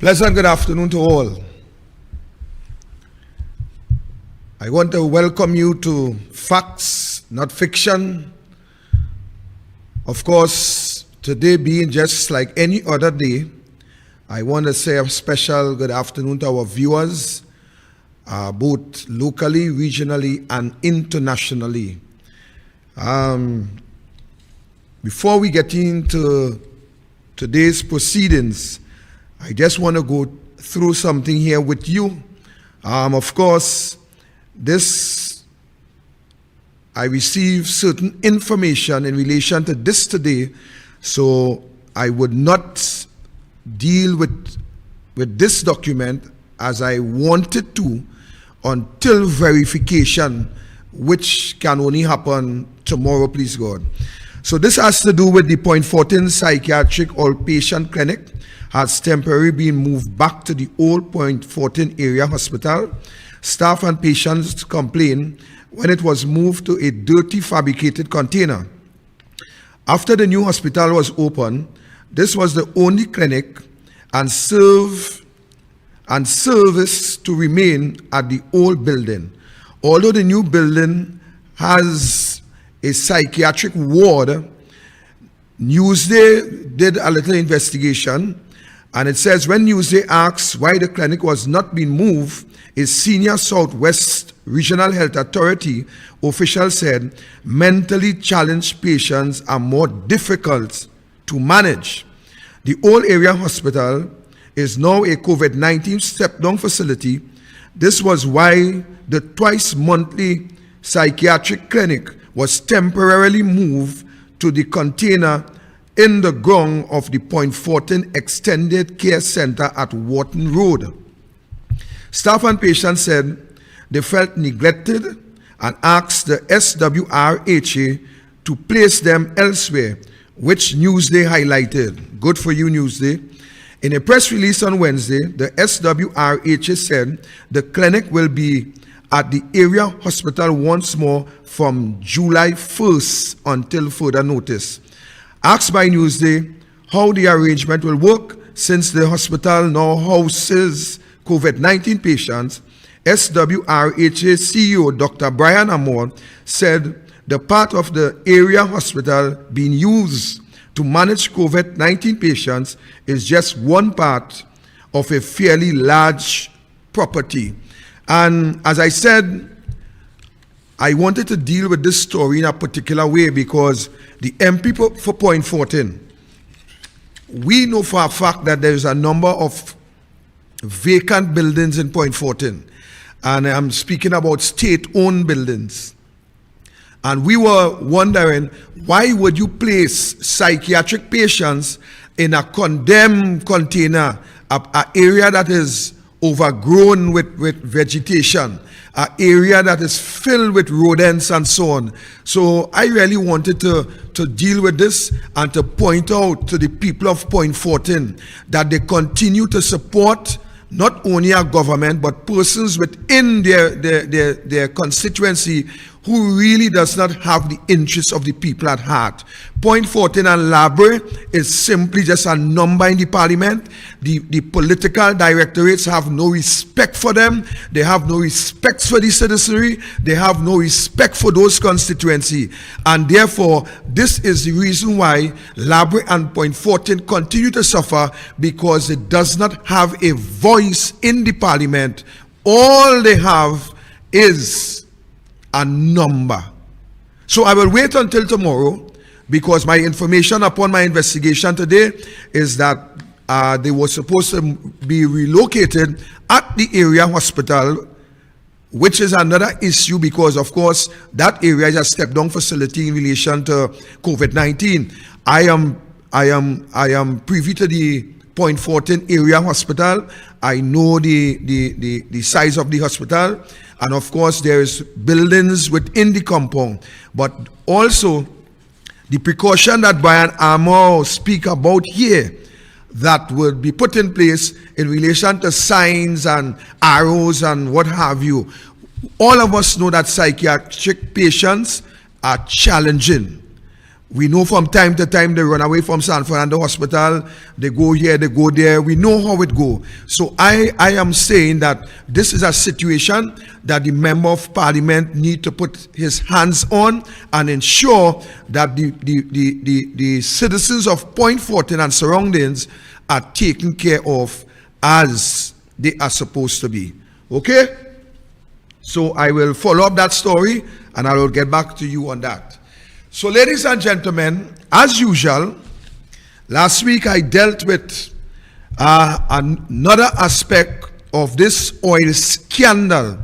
Pleasant good afternoon to all. I want to welcome you to Facts, Not Fiction. Of course, today being just like any other day, I want to say a special good afternoon to our viewers, both locally, regionally, and internationally. Before we get into today's proceedings, I just want to go through something here with you. Of course, I received certain information in relation to this today, so I would not deal with this document as I wanted to until verification, which can only happen tomorrow, please God. So this has to do with the Point 14 Psychiatric Outpatient Clinic has temporarily been moved back to the old Point 14 area hospital. Staff and patients complained when it was moved to a dirty fabricated container. After the new hospital was opened, this was the only clinic and service to remain at the old building. Although the new building has a psychiatric ward, Newsday did a little investigation, and it says when Newsday asked why the clinic was not being moved, a senior Southwest Regional Health Authority official said mentally challenged patients are more difficult to manage. The old area hospital is now a COVID-19 step-down facility. This was why the twice monthly psychiatric clinic was temporarily moved to the container in the ground of the Point 14 Extended Care Center at Wharton Road. Staff and patients said they felt neglected and asked the SWRHA to place them elsewhere, which Newsday highlighted. Good for you, Newsday. In a press release on Wednesday, the SWRHA said the clinic will be at the area hospital once more from July 1st until further notice. Asked by Newsday how the arrangement will work since the hospital now houses COVID-19 patients, SWRHA CEO Dr. Brian Amor said the part of the area hospital being used to manage COVID-19 patients is just one part of a fairly large property. And as I said, I wanted to deal with this story in a particular way because the MP for Point 14, we know for a fact that there is a number of vacant buildings in Point 14. And I'm speaking about state-owned buildings. And we were wondering, why would you place psychiatric patients in a condemned container, an area that is overgrown with vegetation, an area that is filled with rodents and so on. So I really wanted to deal with this and to point out to the people of Point 14 that they continue to support not only our government, but persons within their constituency who really does not have the interests of the people at heart. Point 14 and Brea is simply just a number in the parliament. The political directorates have no respect for them. They have no respect for the citizenry. They have no respect for those constituency. And therefore, this is the reason why Brea and Point 14 continue to suffer, because it does not have a voice in the parliament. All they have is a number. So I will wait until tomorrow, because my information upon my investigation today is that they were supposed to be relocated at the area hospital, which is another issue because, of course, that area is a step-down facility in relation to COVID-19. I am privy to the Point 14 area hospital. I know the size of the hospital, and of course there is buildings within the compound, but also the precaution that Brian Amor speak about here that would be put in place in relation to signs and arrows and what have you. All of us know that psychiatric patients are challenging. We know from time to time they run away from San Fernando Hospital. They go here, they go there. We know how it goes. So I am saying that this is a situation that the Member of Parliament need to put his hands on and ensure that the citizens of Point Fortin and surroundings are taken care of as they are supposed to be. Okay? So I will follow up that story and I will get back to you on that. So ladies and gentlemen, as usual, last week I dealt with another aspect of this oil scandal.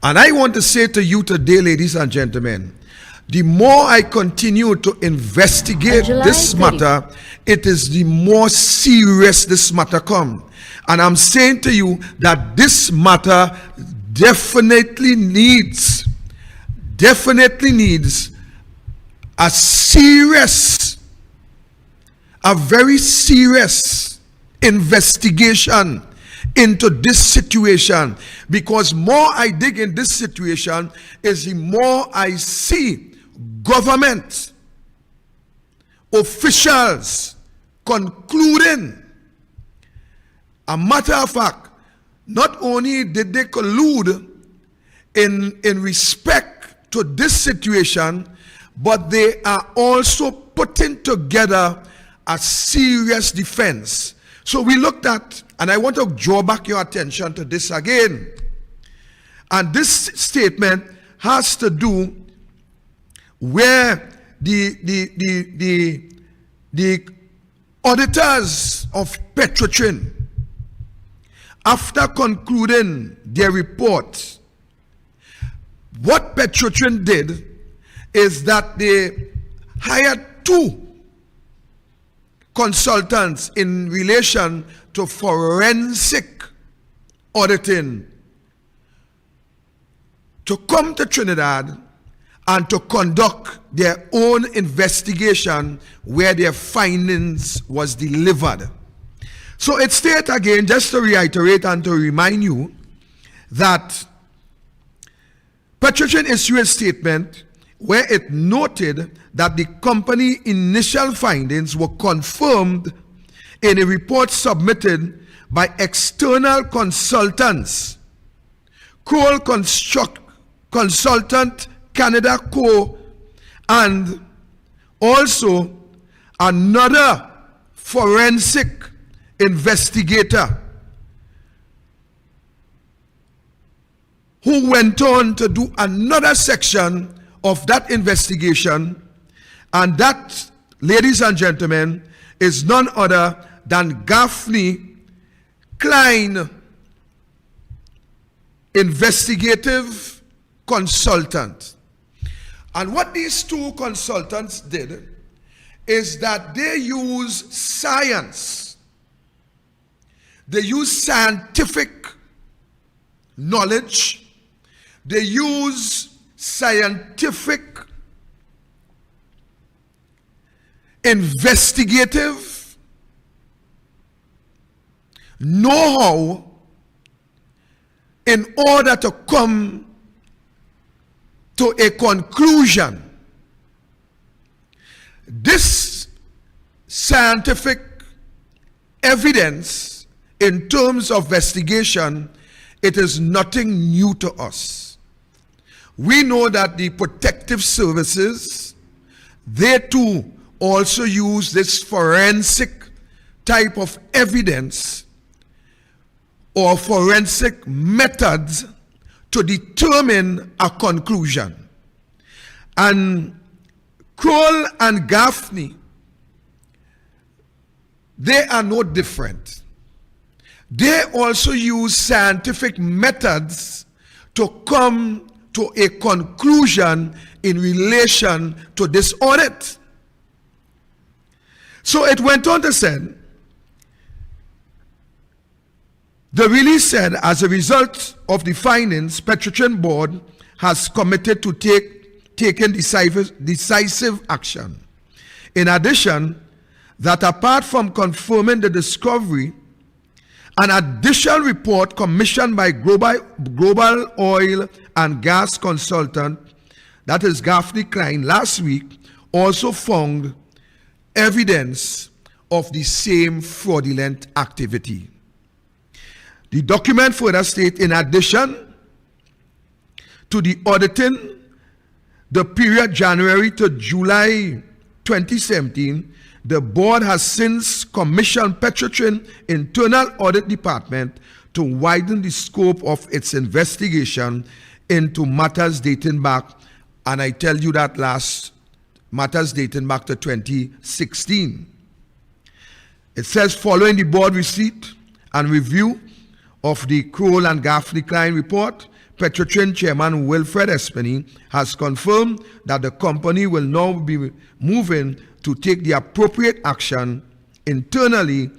And I want to say to you today, ladies and gentlemen, the more I continue to investigate this matter, it is the more serious this matter comes. And I'm saying to you that this matter definitely needs a very serious investigation into this situation, because more I dig in this situation is the more I see government officials concluding. A matter of fact, not only did they collude in respect to this situation, but they are also putting together a serious defense. So we looked at, and I want to draw back your attention to this again. And this statement has to do where the auditors of Petrotrin, after concluding their report, what Petrotrin did is that they hired 2 consultants in relation to forensic auditing to come to Trinidad and to conduct their own investigation where their findings was delivered. So it states again, just to reiterate and to remind you, that Petrotrin issued a statement where it noted that the company's initial findings were confirmed in a report submitted by external consultants, Kroll Consultant Canada Co., and also another forensic investigator who went on to do another section of that investigation, and that, ladies and gentlemen, is none other than Gaffney Klein Investigative Consultant. And what these 2 consultants did is that they use science, they use scientific knowledge, they use scientific, investigative know-how in order to come to a conclusion. This scientific evidence in terms of investigation, it is nothing new to us. We know that the protective services, they too also use this forensic type of evidence or forensic methods to determine a conclusion. And Kroll and Gaffney, they are no different. They also use scientific methods to come to a conclusion in relation to this audit. So it went on to say, the release said, as a result of the findings, Petrotrin board has committed to taking decisive action. In addition, that apart from confirming the discovery, an additional report commissioned by Global Oil and Gas Consultant, that is Gaffney Klein, last week, also found evidence of the same fraudulent activity. The document further states, in addition to the auditing the period January to July 2017, the board has since commissioned Petrotrin Internal Audit Department to widen the scope of its investigation into matters dating back, and I tell you that last, matters dating back to 2016. It says, following the board receipt and review of the Kroll and Gaffney Klein report, Petrotrin Chairman Wilfred Espany has confirmed that the company will now be moving to take the appropriate action internally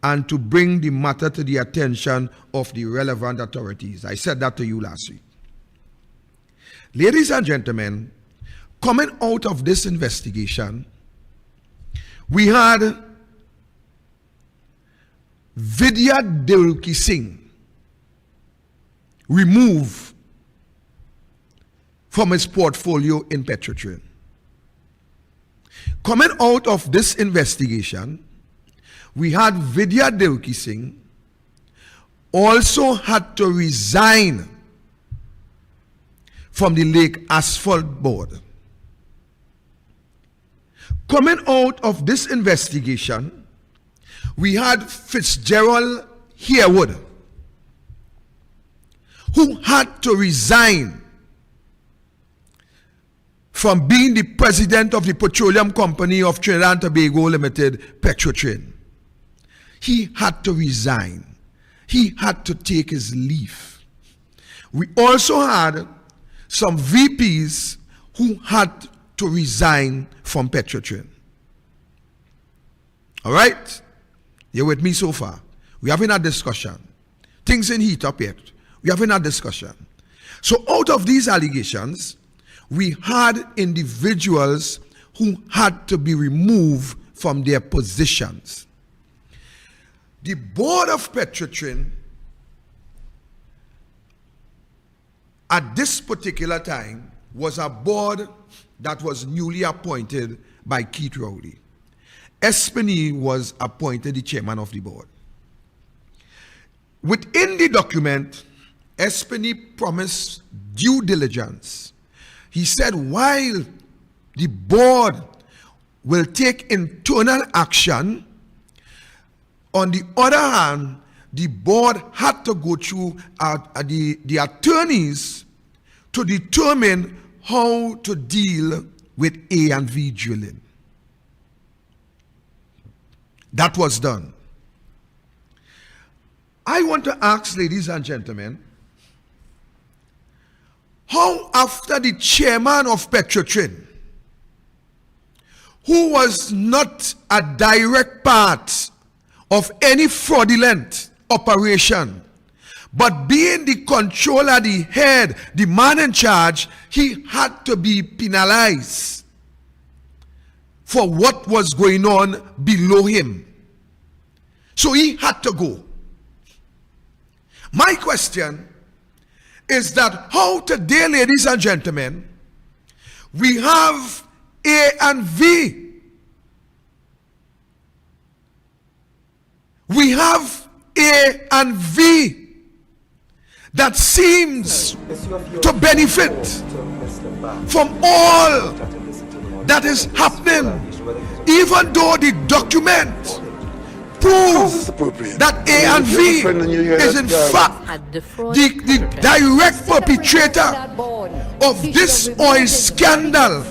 and to bring the matter to the attention of the relevant authorities. I said that to you last week. Ladies and gentlemen, coming out of this investigation, we had Vidya Devki Singh removed from his portfolio in Petrotrin. Coming out of this investigation, we had Vidya Devki Singh also had to resign from the Lake Asphalt Board. Coming out of this investigation, we had Fitzgerald Harewood, who had to resign from being the president of the Petroleum Company of Trinidad and Tobago Limited, Petrotrin. He had to resign. He had to take his leave. We also had some VPs who had to resign from Petrotrin. All right? You're with me so far? We're having a discussion. Things ain't heat up yet. We're having a discussion. So out of these allegations, we had individuals who had to be removed from their positions. The board of Petrotrin at this particular time was a board that was newly appointed by Keith Rowley. Espany was appointed the chairman of the board. Within the document, Espany promised due diligence. He said, while the board will take internal action, on the other hand, the board had to go through the attorneys to determine how to deal with A and V drilling. That was done. I want to ask, ladies and gentlemen, how after the chairman of Petrotrin, who was not a direct part of any fraudulent operation, but being the controller, the head, the man in charge, he had to be penalized for what was going on below him. So he had to go. My question is that how today, ladies and gentlemen, we have A and V. We have A and V that seems to benefit from all that is happening, even though the document proves that A and V is in fact the direct perpetrator of this oil scandal.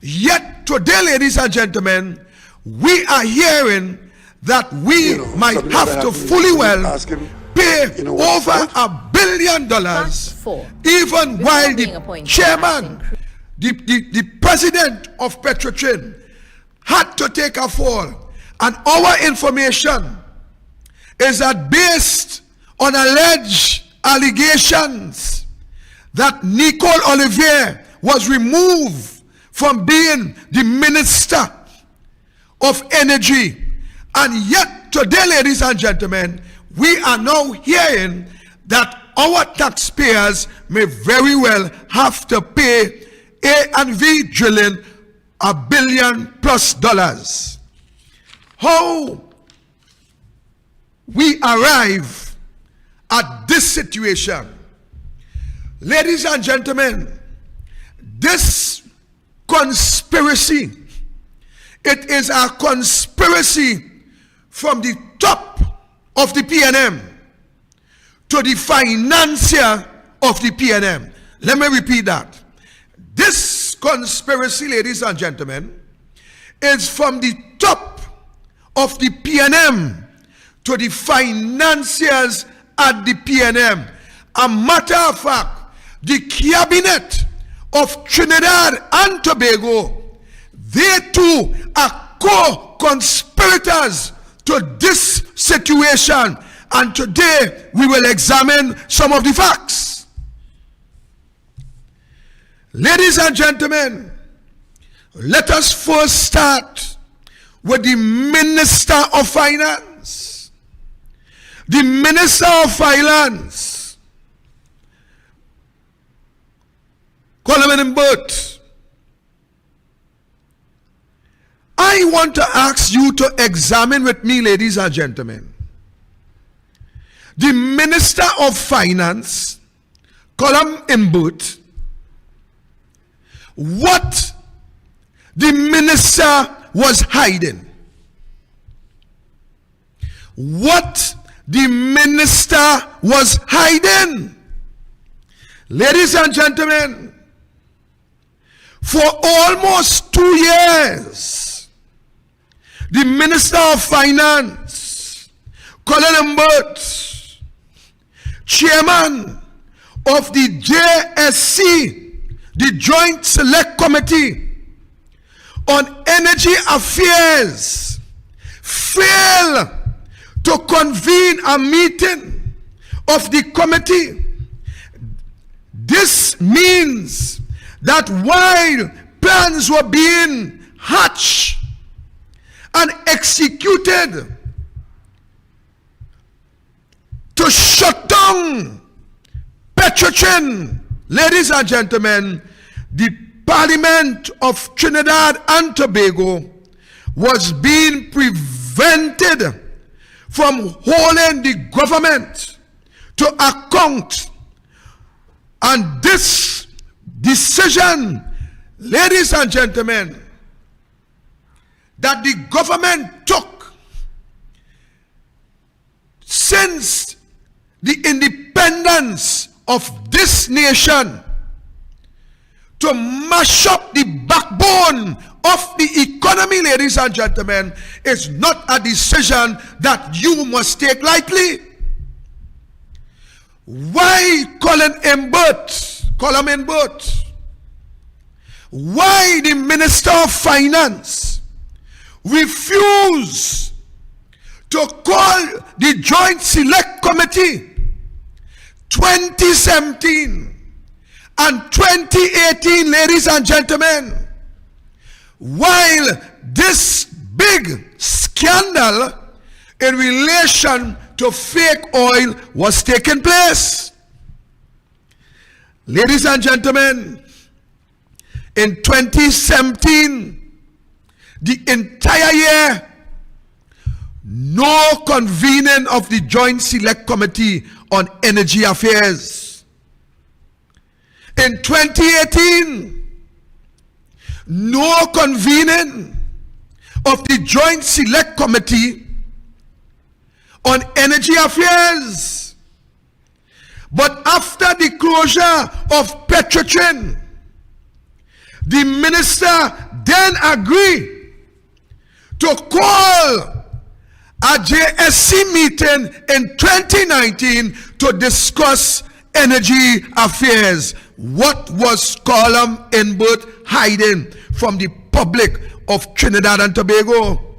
Yet today, ladies and gentlemen, we are hearing that we might have to fully well pay over $1 billion, even while the chairman, the president of Petrotrin had to take a fall. And our information is that based on alleged allegations that Nicole Olivier was removed from being the Minister of Energy. And yet today, ladies and gentlemen, we are now hearing that our taxpayers may very well have to pay A and V drilling $1 billion plus. How we arrive at this situation? Ladies and gentlemen, this conspiracy, it is a conspiracy from the top of the PNM to the financier of the PNM. Let me repeat that. This conspiracy, ladies and gentlemen, is from the top of the PNM to the financiers at the PNM. A matter of fact, the cabinet of Trinidad and Tobago, they too are co-conspirators to this situation. And today we will examine some of the facts. Ladies and gentlemen, let us first start with the Minister of Finance. The Minister of Finance, call him in both. I want to ask you to examine with me, ladies and gentlemen, the Minister of Finance, column in both, what the minister was hiding. What the minister was hiding. Ladies and gentlemen, for almost 2 years, the Minister of Finance, Colin Mbut, chairman of the JSC, the Joint Select Committee on Energy Affairs, failed to convene a meeting of the committee. This means that while plans were being hatched and executed to shut down Petrotrin, ladies and gentlemen, the Parliament of Trinidad and Tobago was being prevented from holding the government to account. And this decision, ladies and gentlemen, that the government took since the independence of this nation to mash up the backbone of the economy, ladies and gentlemen, is not a decision that you must take lightly. Why Colin Mbut? Why the Minister of Finance refused to call the Joint Select Committee 2017 and 2018, ladies and gentlemen, while this big scandal in relation to fake oil was taking place? Ladies and gentlemen, in 2017, the entire year, no convening of the Joint Select Committee on Energy Affairs. In 2018, no convening of the Joint Select Committee on Energy Affairs. But after the closure of Petrotrin, the minister then agreed to call a JSC meeting in 2019 to discuss energy affairs. What was Colin Mbut hiding from the public of Trinidad and Tobago?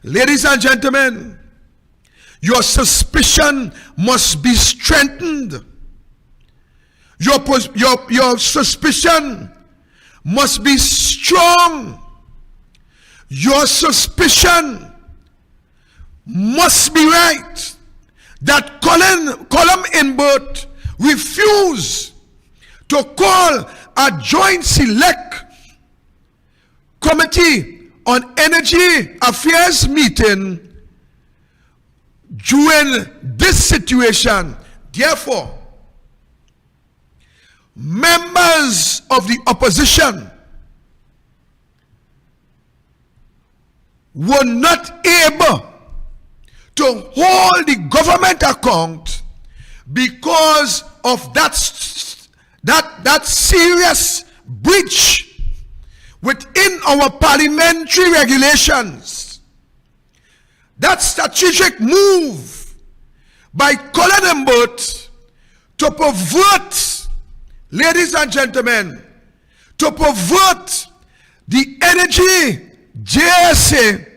Ladies and gentlemen, your suspicion must be strengthened. Your suspicion must be strong. Your suspicion must be right that Colin Mbut refused to call a joint select Committee on Energy Affairs meeting during this situation. Therefore, members of the opposition were not able to hold the government account because of that serious breach within our parliamentary regulations. That strategic move by calling them both to pervert, ladies and gentlemen, to pervert the energy JSA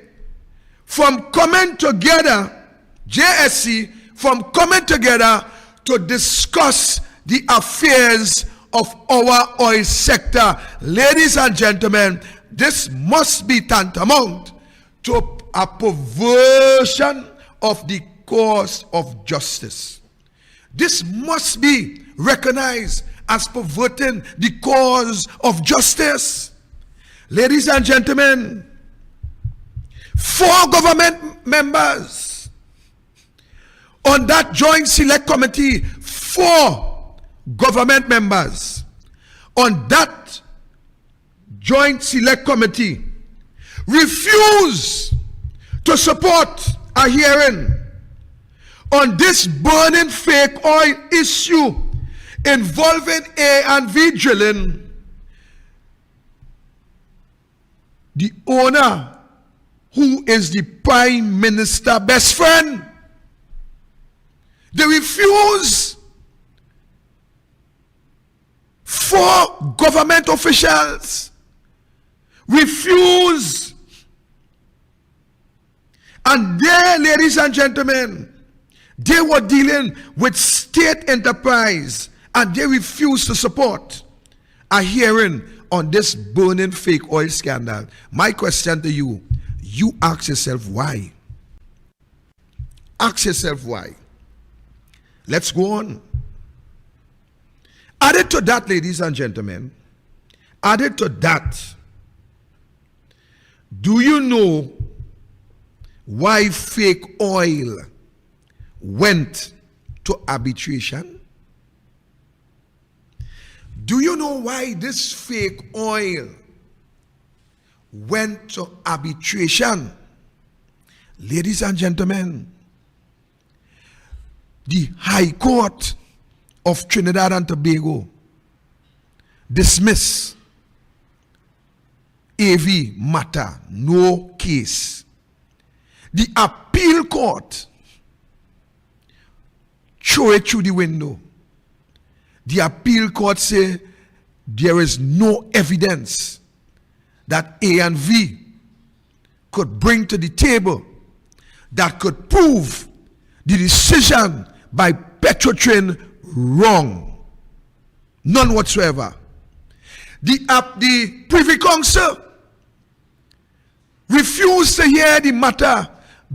from coming together, JSC from coming together to discuss the affairs of our oil sector. Ladies and gentlemen, this must be tantamount to a perversion of the cause of justice. This must be recognized as perverting the cause of justice. Ladies and gentlemen, 4 government members on that joint select committee, 4 government members on that joint select committee refuse to support a hearing on this burning fake oil issue involving A&V drilling. The owner, who is the Prime Minister best friend, they refuse. 4 government officials refuse. And they, ladies and gentlemen, they were dealing with state enterprise, and they refused to support a hearing on this burning fake oil scandal. My question to you, you ask yourself why. Ask yourself why. Let's go on. Added to that, ladies and gentlemen, added to that, do you know why fake oil went to arbitration? Do you know why this fake oil went to arbitration? Ladies and gentlemen, the High Court of Trinidad and Tobago dismiss AV matter, no case. The appeal court throw it through the window. The appeal court say there is no evidence that A&V could bring to the table that could prove the decision by Petrotrin wrong. None whatsoever. The Privy Council refused to hear the matter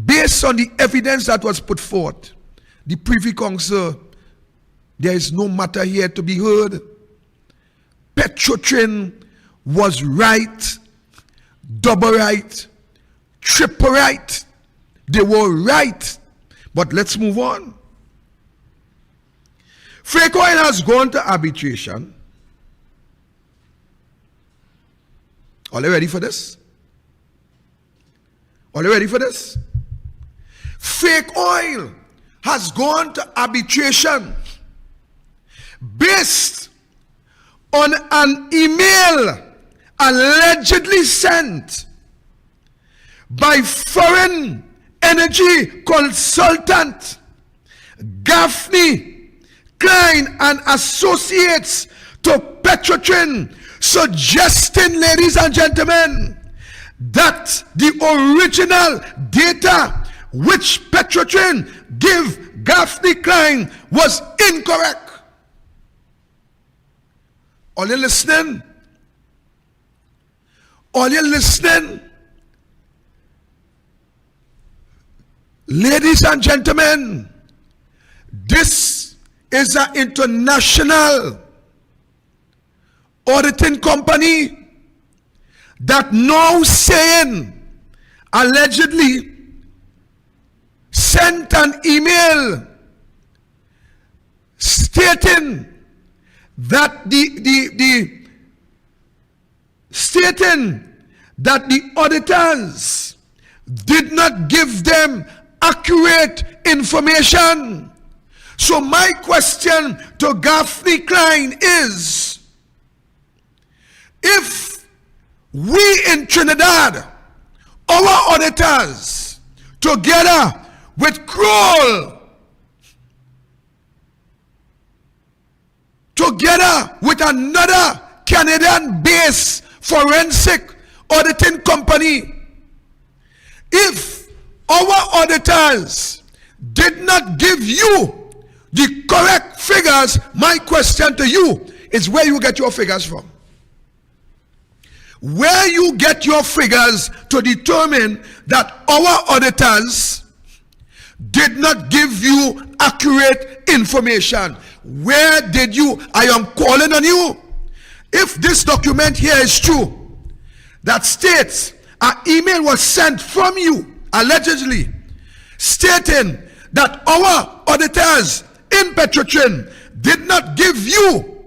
based on the evidence that was put forth. The Privy Council, there is no matter here to be heard. Petrotrin was right, double right, triple right. They were right. But let's move on. Fake oil has gone to arbitration. Are you ready for this? Are you ready for this? Fake oil has gone to arbitration based on an email allegedly sent by foreign energy consultant Gaffney, Klein and Associates to Petrotrin, suggesting, ladies and gentlemen, that the original data which Petrotrin gave Gaffney Klein was incorrect. Are you listening? Are you listening? Ladies and gentlemen, this is an international auditing company that now saying allegedly sent an email stating that the auditors did not give them accurate information. So my question to Gaffney Klein is, if we in Trinidad, our auditors, together with Kroll, together with another Canadian-based forensic auditing company, if our auditors did not give you the correct figures, my question to you is where you get your figures from. Where you get your figures to determine that our auditors did not give you accurate information. Where did you? I am calling on you. If this document here is true, that states an email was sent from you, allegedly, stating that our auditors in Petrotrin did not give you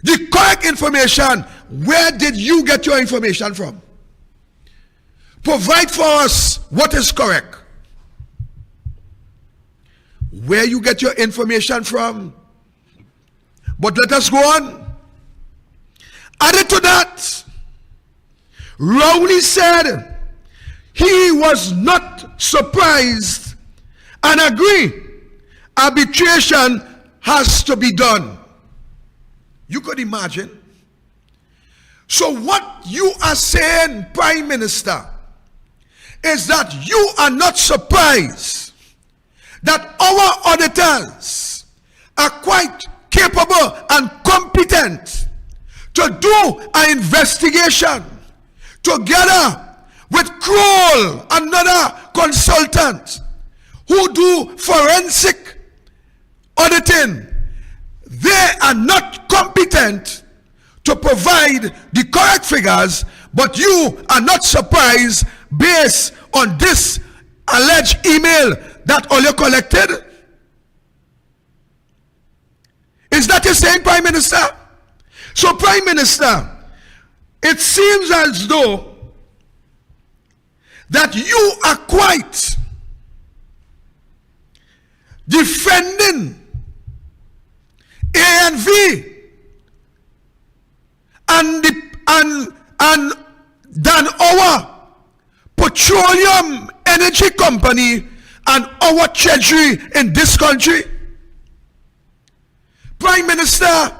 the correct information, where did you get your information from? Provide for us what is correct. Where you get your information from. But let us go on. Added to that, Rowley said he was not surprised and agreed arbitration has to be done. You could imagine. So what you are saying, Prime Minister, is that you are not surprised that our auditors are quite capable and competent to do an investigation together with Kroll, another consultant who do forensic auditing. They are not competent to provide the correct figures, but you are not surprised based on this alleged email that Olio collected? Is that you're saying, Prime Minister? So, Prime Minister, it seems as though that you are quite defending A&V and than our petroleum energy company and our treasury in this country. Prime Minister,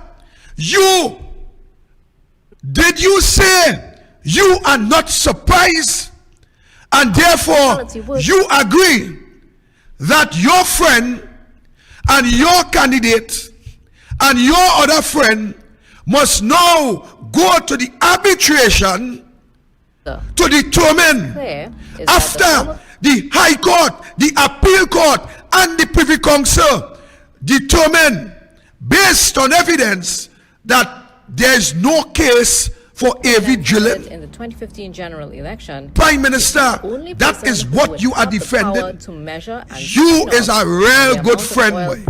did you say you are not surprised and therefore you agree that your friend and your candidate and your other friend must now go to the arbitration to determine after the High Court, the Appeal Court and the Privy Council determine based on evidence that there is no case for A.V. Gillett in the 2015 general election. Prime Minister, that is what you are defending. You is a real good friend, boy.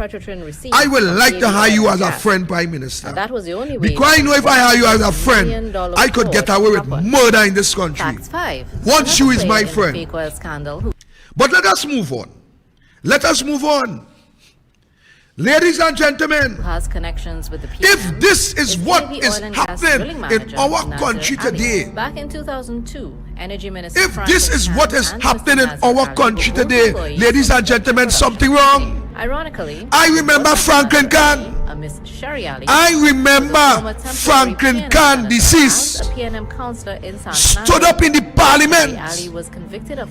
I would like to hire you as a friend, Prime Minister. That was the only way. Because I know if I hire you as a friend, I could get away with murder in this country. Once you is my friend. But let us move on. Let us move on. Ladies and gentlemen, has connections with the if this is what is happening in our country today, back in 2002, Energy Minister if this is what is happening in our country today, ladies and gentlemen, something wrong. Ironically, I remember Franklin Khan. I remember Franklin Khan, deceased, stood up in the parliament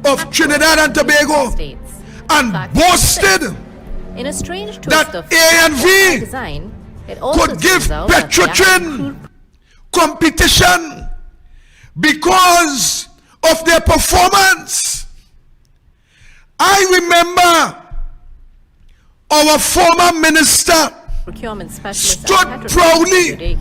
of Trinidad and Tobago and boasted in a strange twist that of A&V design, could give Petrotrin competition because of their performance. I remember our former minister procurement specialist stood proudly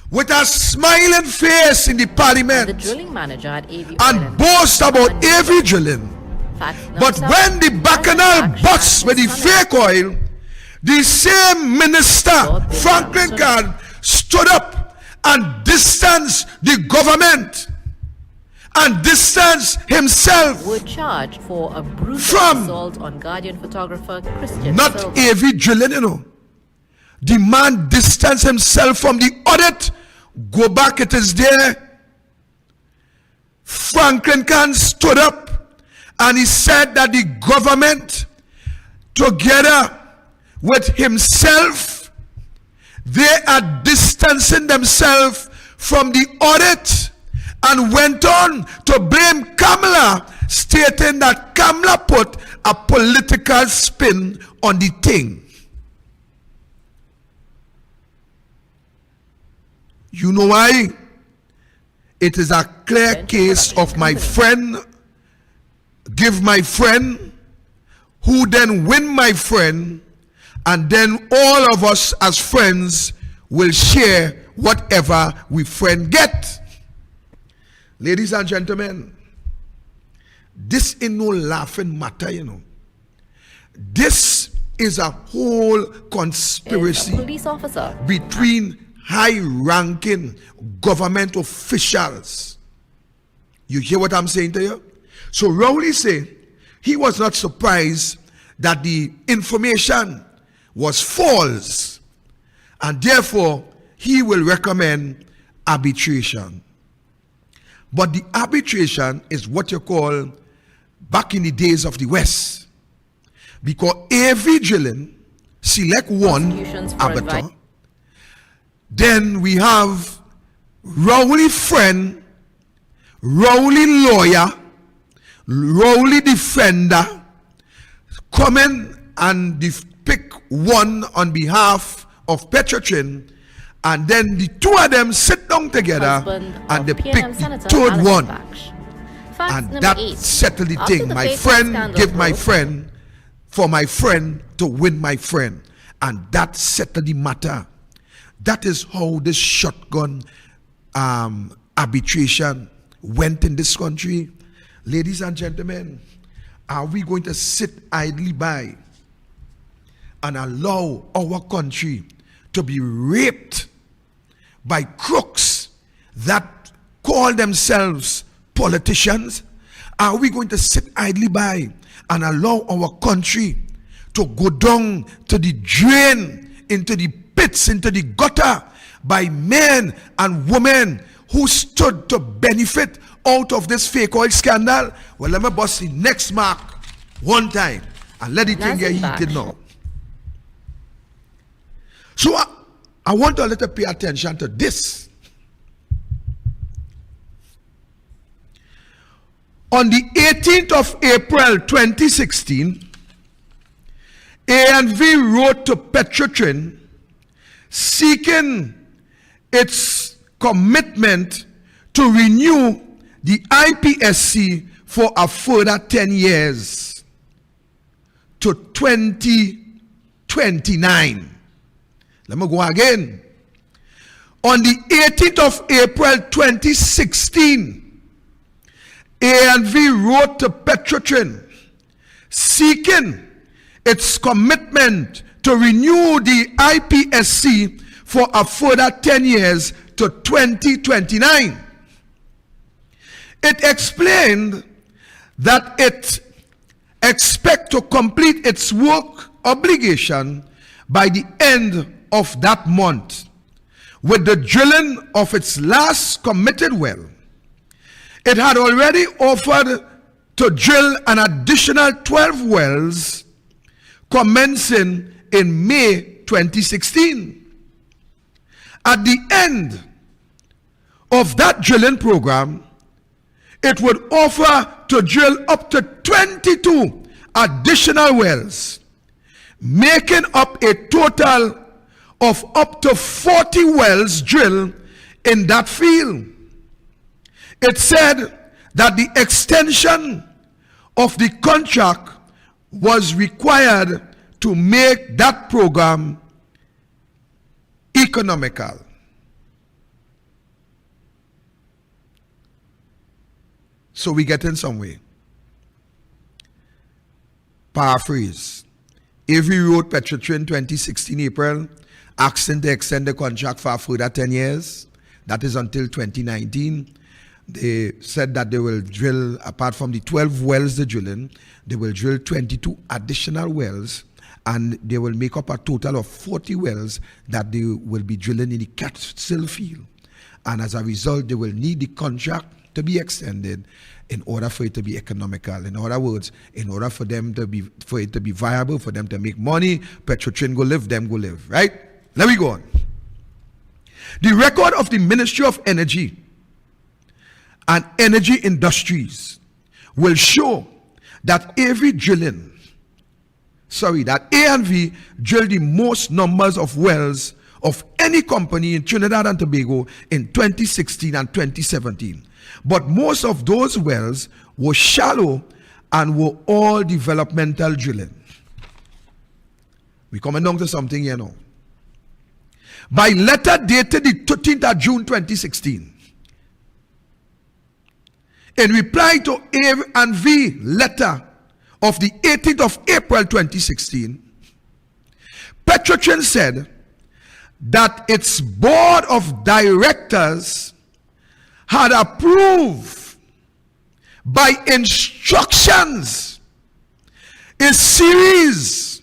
with a smiling face in the The parliament drilling manager at AV and boast about every drilling. But when the bacchanal busts with the fake oil, the same minister, Franklin Card, stood up and distanced the government and distanced himself. were charged for a brutal From assault on Guardian photographer Christian not Silva. every drilling, you know. The man distanced himself from the audit. Go back, it is there. Franklin Khan stood up and he said that the government, together with himself, they are distancing themselves from the audit, and went on to blame Kamala, stating that Kamala put a political spin on the thing. You know why? It is a clear case of my friend give my friend, who then win my friend, and then all of us as friends will share whatever we friend get. Ladies and gentlemen, this is no laughing matter, you know. This is a whole Is a conspiracy police officer. between high-ranking government officials. You hear what I'm saying to you? So Rowley say he was not surprised that the information was false, and therefore he will recommend arbitration. But the arbitration is what you call back in the days of the West, because every drilling select one Prosecutions for arbiter. advice. Then we have Rowley friend, Rowley lawyer, Rowley defender coming and pick one on behalf of Petrotrin, and then the two of them sit down together Husband and they of pick PNM the Senator third Alex one. Baksh. Fact And number that 8. settled the After thing. the My fake friend scandal give my broke, friend for my friend to win my friend. And that settled the matter. That is how this shotgun arbitration went in this country. Ladies and gentlemen, are we going to sit idly by and allow our country to be raped by crooks that call themselves politicians? Are we going to sit idly by and allow our country to go down to the drain, into the pits, into the gutter by men and women who stood to benefit out of this fake oil scandal? Well, let me bust the next mark one time and let it thing get heated now. So I want to let you pay attention to this. On the 18th of April 2016, ANV wrote to Petrotrin seeking its commitment to renew the IPSC for a further 10 years to 2029. Let me go again. On the 18th of April 2016, ANV wrote to Petrotrin seeking its commitment to renew the IPSC for a further 10 years to 2029. It explained that it expects to complete its work obligation by the end of that month with the drilling of its last committed well. It had already offered to drill an additional 12 wells commencing in May 2016. At the end of that drilling program, it would offer to drill up to 22 additional wells, making up a total of up to 40 wells drilled in that field. It said that the extension of the contract was required to make that program economical. So we get in some way. Paraphrase. Avery wrote Petrotrin 2016 April, asking to extend the contract for a further 10 years. That is until 2019. They said that they will drill, apart from the 12 wells they're drilling, they will drill 22 additional wells, and they will make up a total of 40 wells that they will be drilling in the Catskill field. And as a result, they will need the contract to be extended in order for it to be economical. In other words, in order for it to be viable, for them to make money, Petrotrin go live, them go live, right? Let me go on. The record of the Ministry of Energy and Energy Industries will show that that A&V drilled the most numbers of wells of any company in Trinidad and Tobago in 2016 and 2017. But most of those wells were shallow and were all developmental drilling. We're coming down to something here now. By letter dated the 13th of June 2016, in reply to A&V letter of the 18th of April 2016, Petrotrin said that its board of directors had approved by instructions a series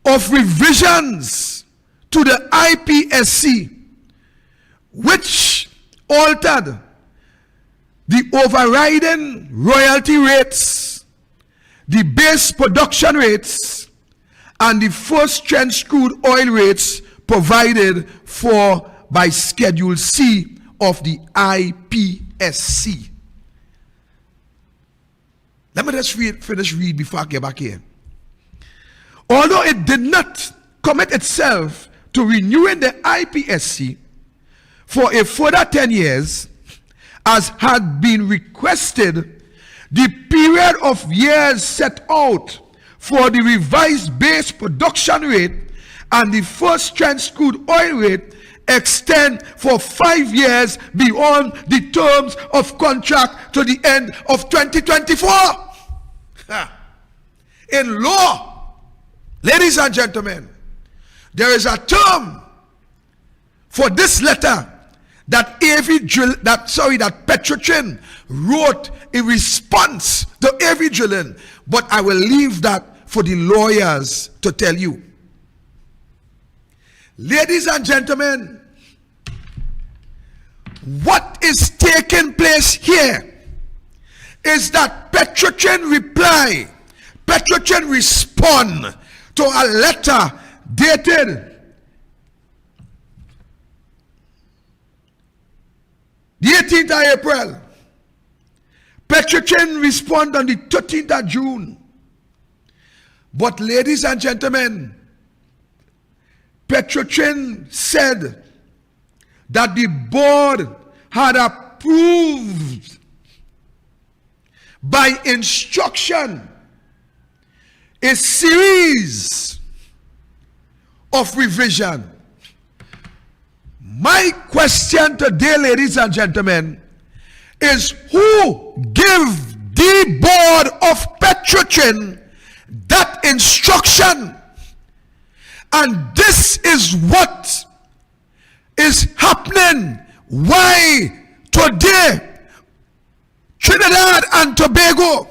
of revisions to the IPSC which altered the overriding royalty rates, the base production rates, and the first trench crude oil rates provided for by Schedule C of the IPSC. Let me just finish read before I get back here. Although it did not commit itself to renewing the IPSC for a further 10 years, as had been requested, the period of years set out for the revised base production rate and the first trench crude oil rate extend for 5 years beyond the terms of contract to the end of 2024. In law, ladies and gentlemen, there is a term for this letter that Petrotrin wrote in response to every drilling, but I will leave that for the lawyers to tell you. Ladies and gentlemen, what is taking place here is that Petrotrin respond to a letter dated the 18th of April. Petrotrin respond on the 13th of June. But ladies and gentlemen, Petrotrin said that the board had approved by instruction a series of revision. My question today, ladies and gentlemen, is who gave the board of Petrotrin that instruction? And this is what is happening. Why today Trinidad and Tobago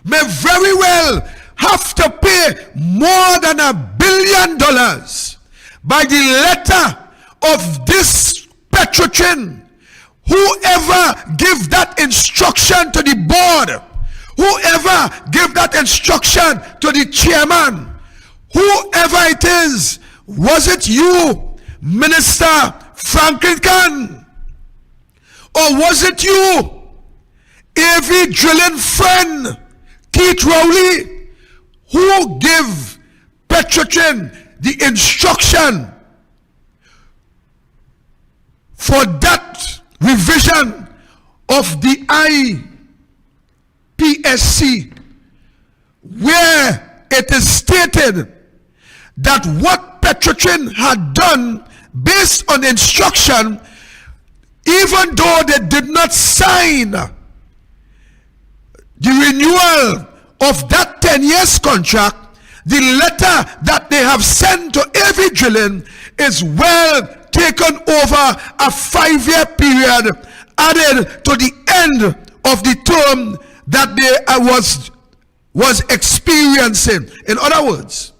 may very well have to pay more than $1 billion by the letter of this Petrotrin. Whoever give that instruction to the board, whoever give that instruction to the chairman, whoever it is, was it you, Minister Franklin Khan, or was it you, every drilling friend, Keith Rowley, who give Petrotrin the instruction for that revision of the IPSC, where it is stated that what Petrotrin had done based on instruction even though they did not sign the renewal of that 10 years contract, the letter that they have sent to Arbitration is well taken over a 5-year period added to the end of the term that they was experiencing. In other words,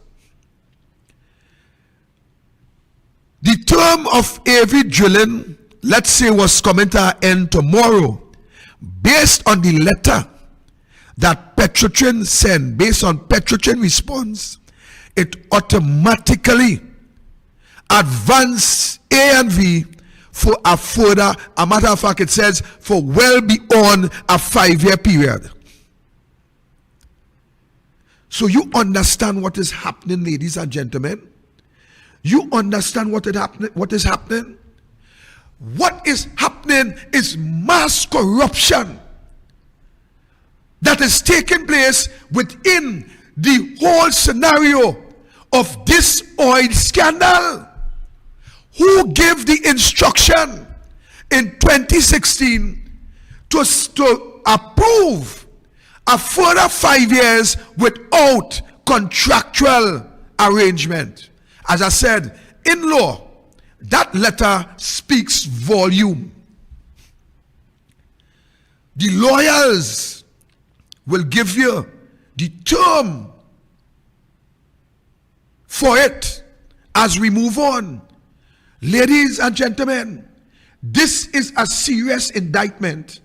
the term of Arbitration, let's say, was coming to an end tomorrow. Based on the letter that Petrotrin sent, based on Petrotrin response, it automatically advanced A&V for a further, a matter of fact, it says for well beyond a 5-year period. So you understand what is happening, ladies and gentlemen? You understand what is happening? What is happening is mass corruption that is taking place within the whole scenario of this oil scandal. Who gave the instruction in 2016 to approve a further 5 years without contractual arrangement? As I said, in law, that letter speaks volume. The lawyers will give you the term for it as we move on. Ladies and gentlemen, this is a serious indictment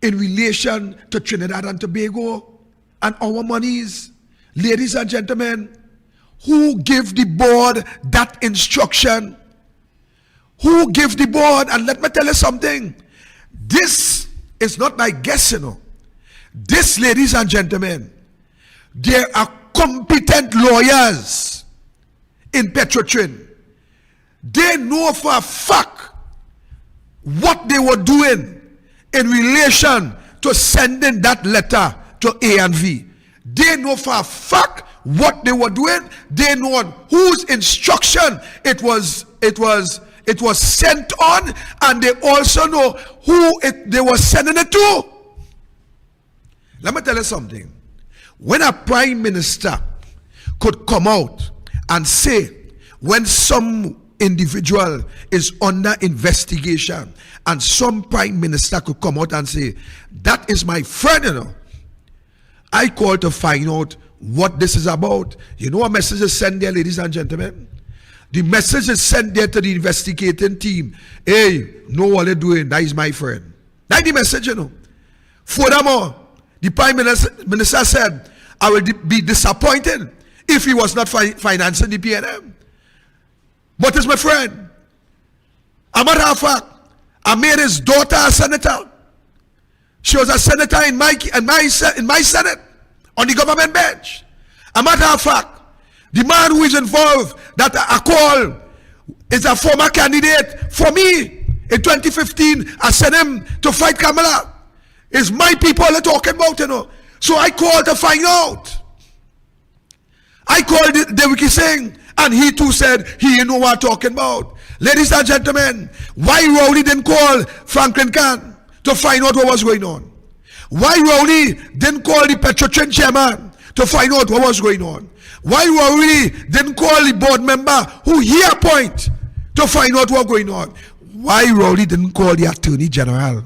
in relation to Trinidad and Tobago and our monies. Ladies and gentlemen, who gave the board that instruction? Who gave the board? And let me tell you something. This is not my guess, you know. This, ladies and gentlemen, there are competent lawyers in Petrotrin. They know for a fact what they were doing in relation to sending that letter to A&V. They know for a fact what they were doing. They know on whose instruction it was sent on, and they also know who they were sending it to. Let me tell you something. When a prime minister could come out and say, when some individual is under investigation, and some prime minister could come out and say, that is my friend, you know, I call to find out what this is about. You know what message is sent there, ladies and gentlemen? The message is sent there to the investigating team. Hey, know what they're doing. That is my friend. That's the message, you know. Furthermore, the prime minister said, I will be disappointed if he was not financing the PNM. But it's my friend. A matter of fact, I made his daughter a senator. She was a senator in my Senate, on the government bench. A matter of fact, the man who is involved, that I call, is a former candidate for me. In 2015, I sent him to fight Kamala. It's my people they're talking about, you know. So I called to find out. I called David Singh, and he too said he didn't know what I'm talking about. Ladies and gentlemen, why Rowley didn't call Franklin Khan to find out what was going on? Why Rowley didn't call the Petrotrin chairman to find out what was going on? Why Rowley didn't call the board member who he appointed to find out what was going on? Why Rowley didn't call the Attorney General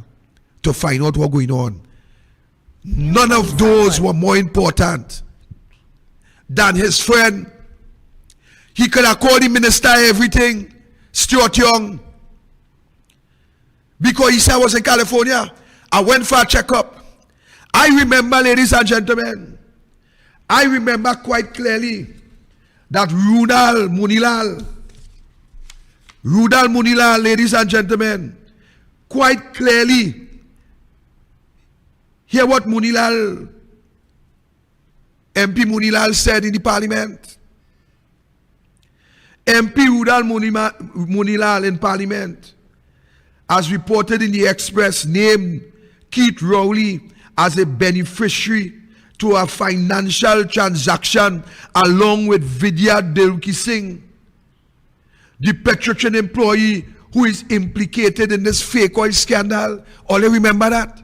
to find out what was going on? None of those were more important than his friend. He could have called the minister everything, Stuart Young, because he said I was in California. I went for a checkup. I remember, ladies and gentlemen, I remember quite clearly that Rudal Munilal, ladies and gentlemen, quite clearly, hear what MP Munilal said in the parliament. MP Rudal Munilal in parliament, as reported in the Express, named Keith Rowley as a beneficiary to a financial transaction along with Vidya Delki Singh, the Petrotrin employee who is implicated in this fake oil scandal. All you remember that?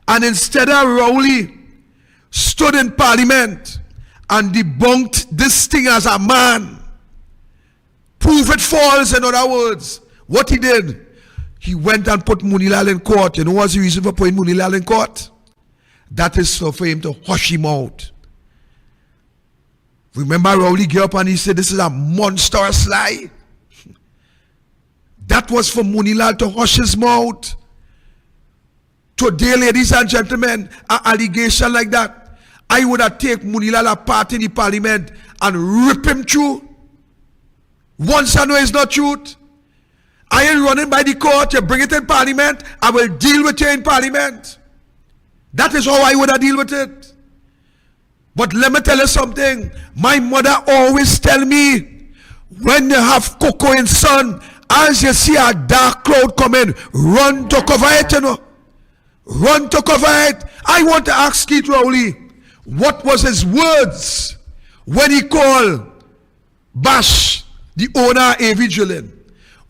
And instead of Rowley stood in Parliament and debunked this thing as a man, prove it false, in other words, what he did, he went and put Munilal in court. You know what's the reason for putting Munilal in court? That is so for him to hush him out. Remember Rowley got up and he said, this is a monstrous lie. That was for Munilal to hush his mouth. Today, ladies and gentlemen, an allegation like that, I would have taken Munilal apart in the Parliament and rip him through. Once I know it's not truth, I ain't running by the court. You bring it in Parliament, I will deal with you in Parliament. That is how I would have deal with it. But let me tell you something. My mother always tell me, when you have cocoa in sun, as you see a dark cloud coming, run to cover it, you know. Run to cover it. I want to ask Keith Rowley, what was his words when he called Bash, the owner of Vigilin?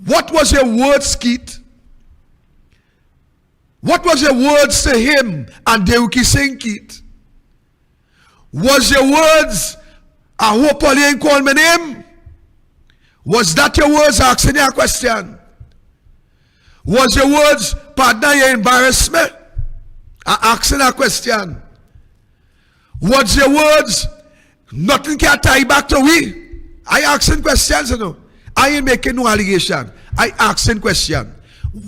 What was your words, Keith? What was your words to him and Deuki Singh, Keith? Was your words, I hope Polly ain't call my name? Was that your words asking you a question? Was your words, partner, you embarrass me? Asking a question. Was your words, nothing can tie back to we? I asking questions, you know. I ain't making no allegation. I asking question.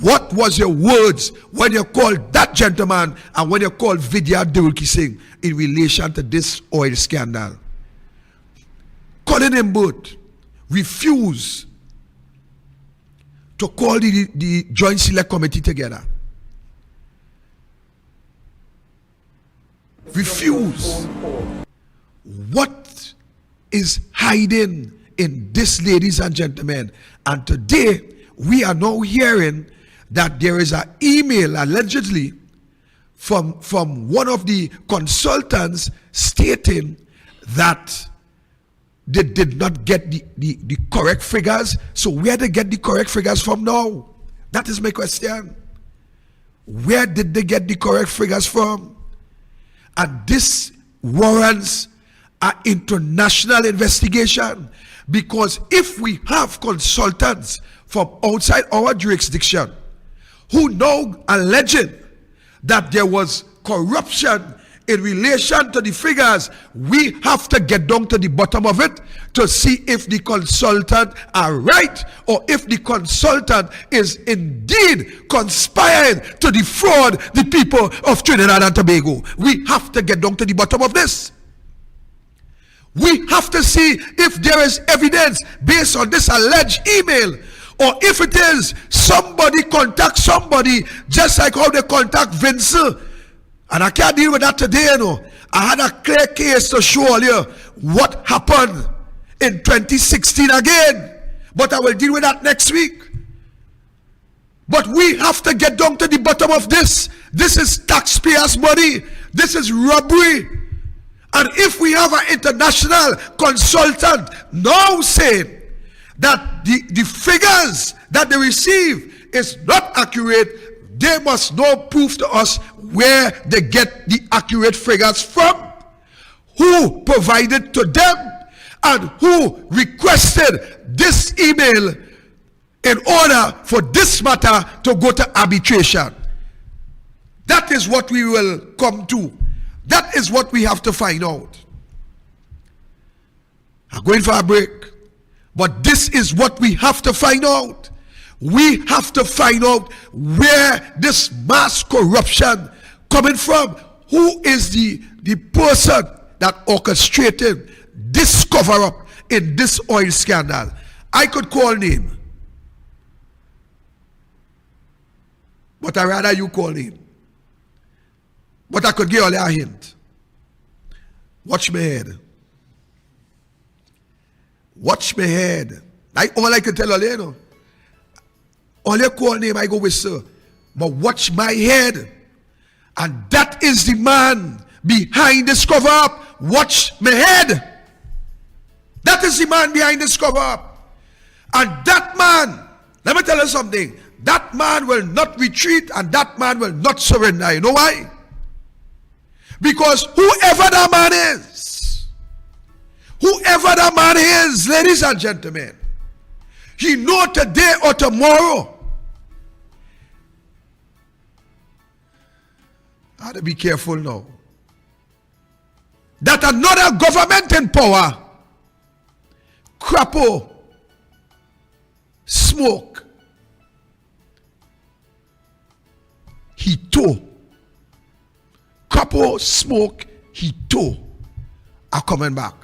What was your words when you called that gentleman and when you called Vidya Dulki Singh in relation to this oil scandal? Calling him both refuse to call the Joint Select Committee together. Refuse. What is hiding in this, ladies and gentlemen? And today, we are now hearing that there is an email allegedly from one of the consultants stating that they did not get the correct figures. So where they get the correct figures from now? That is my question. Where did they get the correct figures from? And this warrants an international investigation, because if we have consultants from outside our jurisdiction who now alleging that there was corruption in relation to the figures, we have to get down to the bottom of it to see if the consultant are right or if the consultant is indeed conspiring to defraud the people of Trinidad and Tobago. We have to get down to the bottom of this. We have to see if there is evidence based on this alleged email, or if it is somebody contact somebody, just like how they contact Vincent. And I can't deal with that today, you know. I had a clear case to show you what happened in 2016 again. But I will deal with that next week. But we have to get down to the bottom of this. This is taxpayers' money. This is robbery. And if we have an international consultant now saying that the figures that they receive is not accurate, they must now prove to us where they get the accurate figures from, who provided to them, and who requested this email in order for this matter to go to arbitration. That is what we will come to. That is what we have to find out. I'm going for a break. But this is what we have to find out. We have to find out where this mass corruption coming from. Who is the person that orchestrated this cover-up in this oil scandal? I could call name, but I rather you call name. But I could give you a hint. Watch my head. Watch my head. All I can tell you, know. All you call name, I go with sir. But watch my head. And that is the man behind this cover up. Watch my head. That is the man behind this cover up. And that man Let me tell you something. That man will not retreat and that man will not surrender. You know why? Because whoever that man is, ladies and gentlemen, he know today or tomorrow. I have to be careful now. That another government in power, crapo, smoke, hito, crapo, smoke, hito are coming back.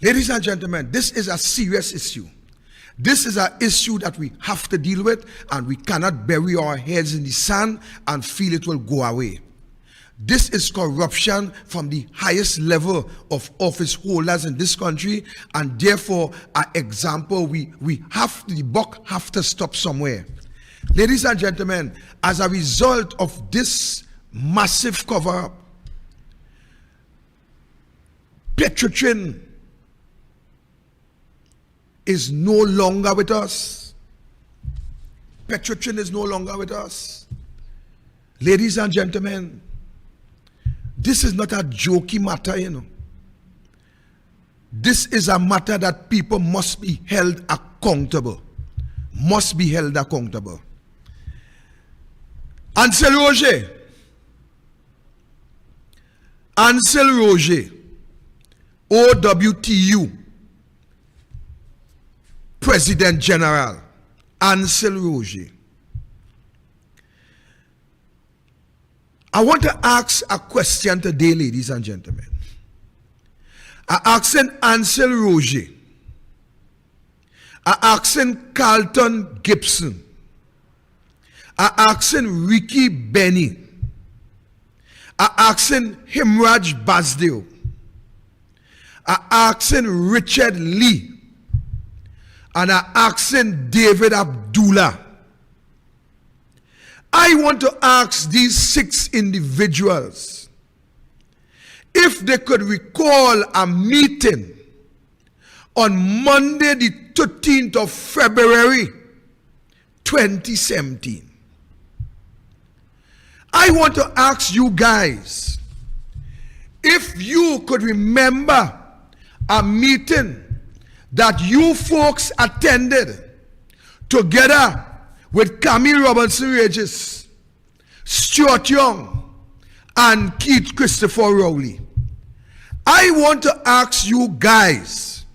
Ladies and gentlemen, this is a serious issue. This is an issue that we have to deal with, and we cannot bury our heads in the sand and feel it will go away. This is corruption from the highest level of office holders in this country, and therefore, an example, the buck have to stop somewhere. Ladies and gentlemen, as a result of this massive cover-up, Petrotrin is no longer with us. Petrotrin is no longer with us. Ladies and gentlemen, this is not a jokey matter, you know. This is a matter that people must be held accountable. Must be held accountable. Ansel Roger, OWTU, President General, Ansel Roger. I want to ask a question today, ladies and gentlemen. I asking Ansel Roger. I asking Carlton Gibson. I asking Ricky Benny. I asking Himraj Basdeo. I asking Richard Lee. And I asking David Abdullah. I want to ask these 6 individuals if they could recall a meeting on Monday the 13th of February 2017. I want to ask you guys if you could remember a meeting that you folks attended together with Camille Robinson Regis, Stuart Young, and Keith Christopher Rowley. I want to ask you guys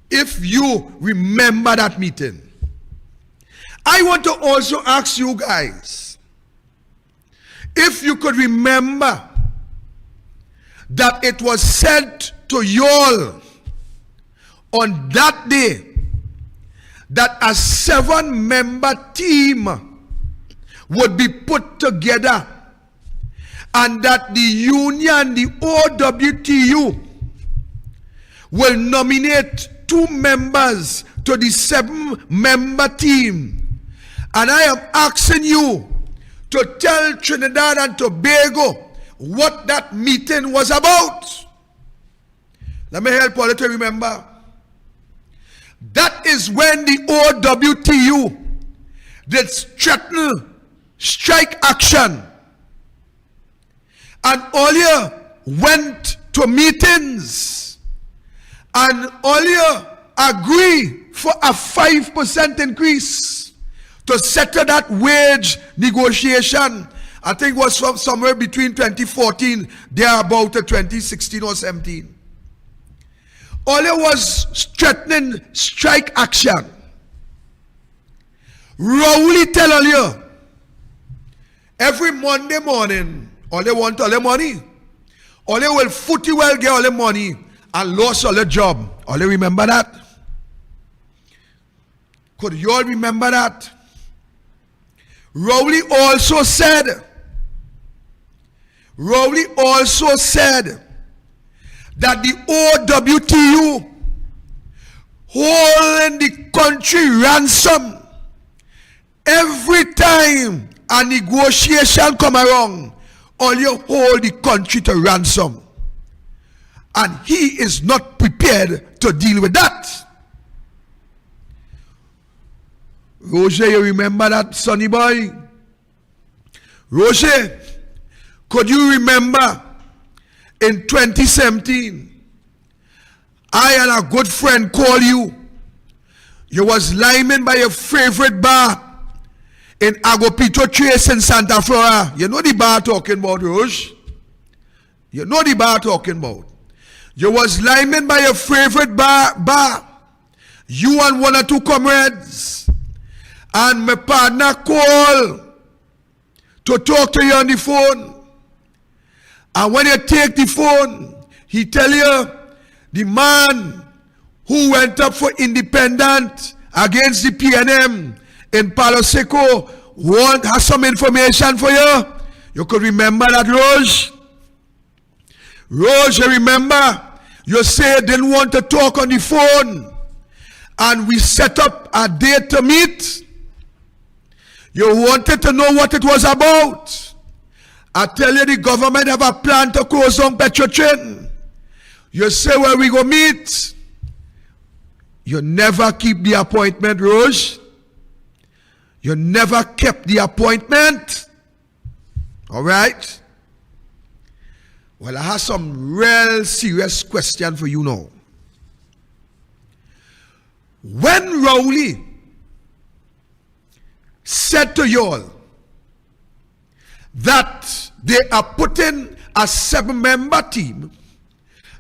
if you remember that meeting. I want to also ask you guys if you could remember that it was said to y'all on that day that a 7-member team would be put together, and that the union, the OWTU, will nominate 2 members to the 7-member team. And I am asking you to tell Trinidad and Tobago what that meeting was about. Let me help all of you to remember. That is when the OWTU did threaten strike action. And Olia went to meetings. And Olia agreed for a 5% increase to settle that wage negotiation. I think it was from somewhere between 2014, there about 2016 or 17. Olia was threatening strike action. Rowley tell Olia, every Monday morning, Olia want all the money. Olia will footy well get all the money and lost all the job. Olia remember that? Could you all remember that? Rowley also said that the OWTU holding the country ransom every time a negotiation come around. All you hold the country to ransom, and he is not prepared to deal with that. Roger, you remember that, sonny boy? Roger, could you remember in 2017, I and a good friend called you. You was liming by your favorite bar in Petrotrin in Santa Flora. You know the bar talking about, Roger? You know the bar talking about. You was liming by your favorite bar. You and 1 or 2 comrades. And my partner called to talk to you on the phone. And when you take the phone, he tell you the man who went up for independent against the PNM in Palo Seco has some information for you. You could remember that, Rose? Rose, you remember? You said didn't want to talk on the phone. And we set up a date to meet. You wanted to know what it was about. I tell you, the government have a plan to close down Petrotrin. You say where we go meet. You never keep the appointment, Rose. You never kept the appointment. All right? Well, I have some real serious question for you now. When Rowley said to y'all that they are putting a 7-member team,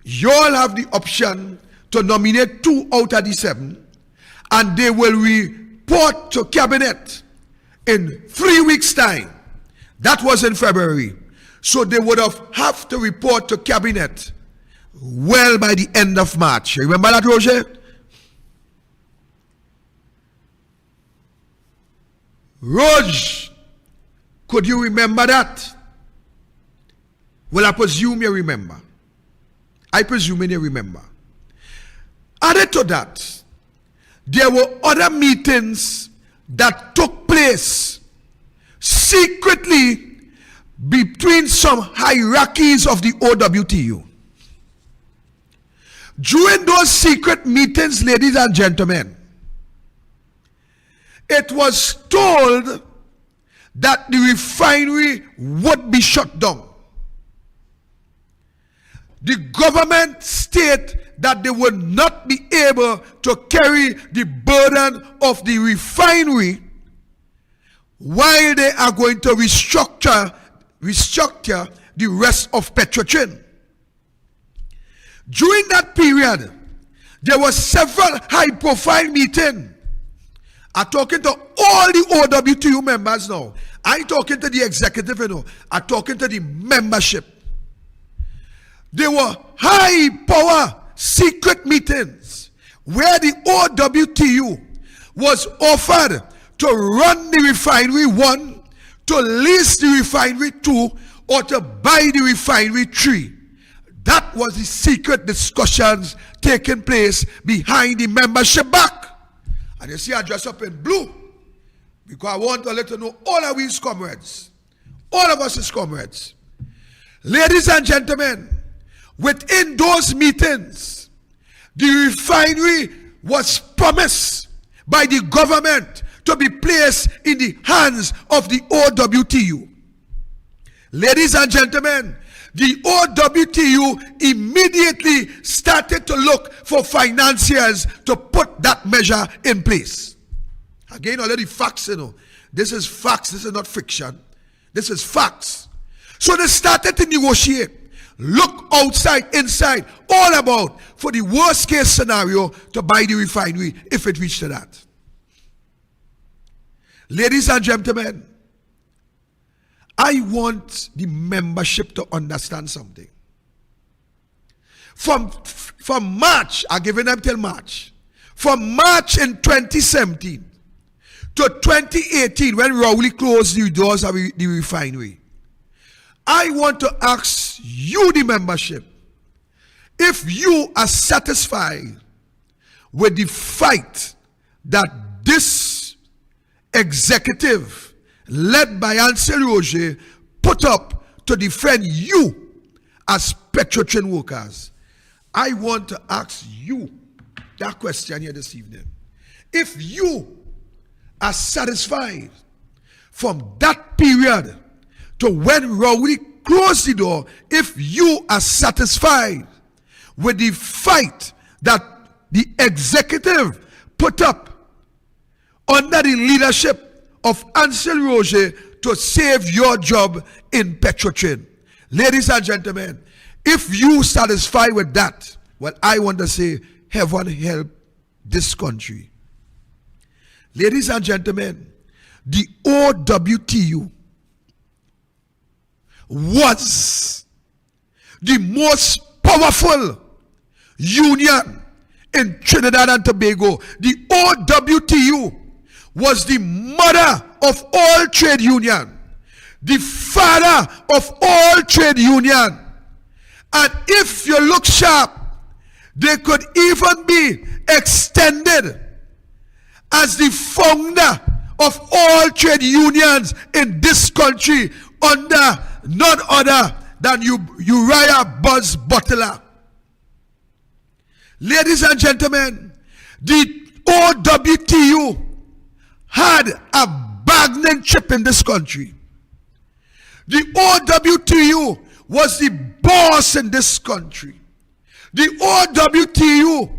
y'all have the option to nominate 2 out of the 7, and they will report to cabinet in 3 weeks' time. That was in February. So they would have to report to cabinet well by the end of March. Remember that, Roger? Roj, could you remember that? Well, I presume you remember. I presume you remember. Added to that, there were other meetings that took place secretly between some hierarchies of the OWTU. During those secret meetings, ladies and gentlemen, it was told that the refinery would be shut down. The government state that they would not be able to carry the burden of the refinery while they are going to restructure the rest of Petrotrin. During that period, there were several high-profile meetings. I'm talking to all the OWTU members now. I ain't talking to the executive, I'm talking to the membership. There were high-power secret meetings where the OWTU was offered to run the refinery 1, to lease the refinery 2, or to buy the refinery 3. That was the secret discussions taking place behind the membership back. And you see I dress up in blue because I want to let you know all of us comrades, all of us as comrades. Ladies and gentlemen, within those meetings, the refinery was promised by the government to be placed in the hands of the OWTU. Ladies and gentlemen, the OWTU immediately started to look for financiers to put that measure in place. Again, already facts, you know. This is facts, this is not fiction. This is facts. So they started to negotiate, look outside, inside, all about for the worst case scenario to buy the refinery if it reached to that. Ladies and gentlemen, I want the membership to understand something. From March, I'm giving them till March. From March in 2017 to 2018, when Rowley closed the doors of the refinery, I want to ask you, the membership, if you are satisfied with the fight that this executive led by Ansel Roger put up to defend you as Petrotrin workers. I want to ask you that question here this evening. If you are satisfied from that period to when Rowley closed the door, if you are satisfied with the fight that the executive put up under the leadership of Ansel Roger to save your job in Petrotrin. Ladies and gentlemen, if you satisfied with that, well, I want to say, heaven help this country. Ladies and gentlemen, the OWTU was the most powerful union in Trinidad and Tobago. The OWTU was the mother of all trade union, the father of all trade union. And if you look sharp, they could even be extended as the founder of all trade unions in this country under none other than Uriah Buzz Butler. Ladies and gentlemen, the OWTU had a bargaining chip in this country. The OWTU was the boss in this country. The OWTU